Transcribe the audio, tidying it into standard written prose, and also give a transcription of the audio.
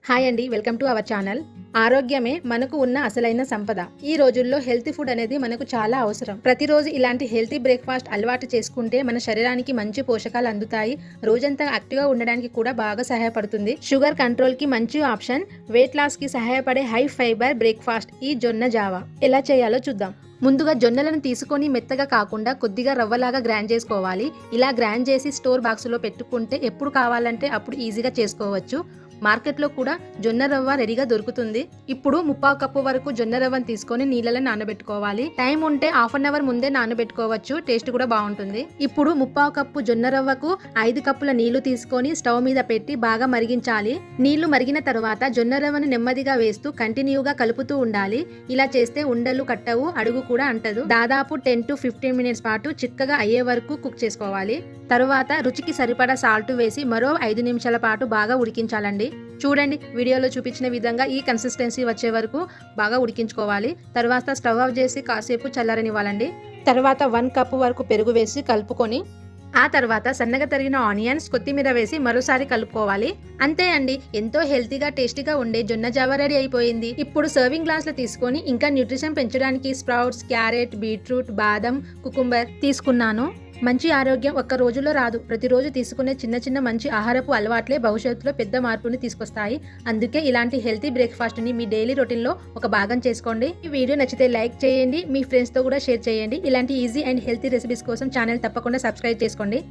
Hi అండి, welcome to our channel. ఆరోగ్యమే మనకు ఉన్న అసలైన సంపద. ఈ రోజుల్లో హెల్తీ ఫుడ్ అనేది మనకు చాలా అవసరం. ప్రతిరోజు ఇలాంటి హెల్తీ బ్రేక్ఫాస్ట్ అలవాటు చేసుకుంటే మన శరీరానికి మంచి పోషకాలు అందుతాయి. రోజంతా యాక్టివ్గా ఉండడానికి కూడా బాగా సహాయపడుతుంది. షుగర్ కంట్రోల్ కి మంచి ఆప్షన్. వెయిట్ లాస్ కి సహాయపడే హై ఫైబర్ బ్రేక్ఫాస్ట్ ఈ జొన్న జావా. ఎలా చేయాలో చూద్దాం. ముందుగా జొన్నలను తీసుకొని మెత్తగా కాకుండా కొద్దిగా రవ్వలాగా గ్రైండ్ చేసుకోవాలి. ఇలా గ్రైండ్ చేసి స్టోర్ బాక్స్ లో పెట్టుకుంటే ఎప్పుడు కావాలంటే అప్పుడు ఈజీగా చేసుకోవచ్చు. మార్కెట్లో కూడా జొన్న రవ్వ రెడీగా దొరుకుతుంది. ఇప్పుడు 3/4 కప్పు వరకు జొన్న రవ్వను తీసుకొని నీళ్ళలో నానబెట్టుకోవాలి. టైం ఉంటే హాఫ్ అన్ అవర్ ముందే నానబెట్టుకోవచ్చు, టేస్ట్ కూడా బాగుంటుంది. ఇప్పుడు 3/4 కప్పు జొన్న రవ్వకు 5 కప్పుల నీళ్లు తీసుకొని స్టవ్ మీద పెట్టి బాగా మరిగించాలి. నీళ్లు మరిగిన తర్వాత జొన్న రవ్వను నెమ్మదిగా వేస్తూ కంటిన్యూగా కలుపుతూ ఉండాలి. ఇలా చేస్తే ఉండలు కట్టవు, అడుగు కూడా అంటదు. దాదాపు 10 to 15 మినిట్స్ పాటు చిక్కగా అయ్యే వరకు కుక్ చేసుకోవాలి. తరువాత రుచికి సరిపడా సాల్ట్ వేసి మరో 5 నిమిషాల పాటు బాగా ఉడికించాలండి. చూడండి, వీడియోలో చూపించిన విధంగా ఈ కన్సిస్టెన్సీ వచ్చే వరకు బాగా ఉడికించుకోవాలి. తర్వాత స్టవ్ ఆఫ్ చేసి కాసేపు చల్లారనివ్వాలండి. తర్వాత 1 కప్పు వరకు పెరుగు వేసి కలుపుకొని ఆ తర్వాత సన్నగా తరిగిన ఆనియన్స్, కొత్తిమీర వేసి మరోసారి కలుపుకోవాలి. అంతే అండి, ఎంతో హెల్తీగా టేస్టీగా ఉండే జొన్న జావా రెడీ అయిపోయింది. ఇప్పుడు సర్వింగ్ గ్లాస్ లో తీసుకొని ఇంకా న్యూట్రిషన్ పెంచడానికి స్ప్రౌట్స్, క్యారెట్, బీట్రూట్, బాదం, కుకుంబర్ తీసుకున్నాను. మంచి ఆరోగ్యం ఒక్క రోజులో రాదు. ప్రతిరోజు తీసుకునే చిన్న చిన్న మంచి ఆహారపు అలవాట్లే భవిష్యత్తులో పెద్ద మార్పుని తీసుకొస్తాయి. అందుకే ఇలాంటి హెల్తీ బ్రేక్ఫాస్ట్ ని మీ డైలీ రొటీన్ లో ఒక భాగం చేసుకోండి. ఈ వీడియో నచ్చితే లైక్ చేయండి, మీ ఫ్రెండ్స్ తో కూడా షేర్ చేయండి. ఇలాంటి ఈజీ అండ్ హెల్తీ రెసిపీస్ కోసం ఛానల్ తప్పకుండా సబ్స్క్రైబ్ చేసుకోండి.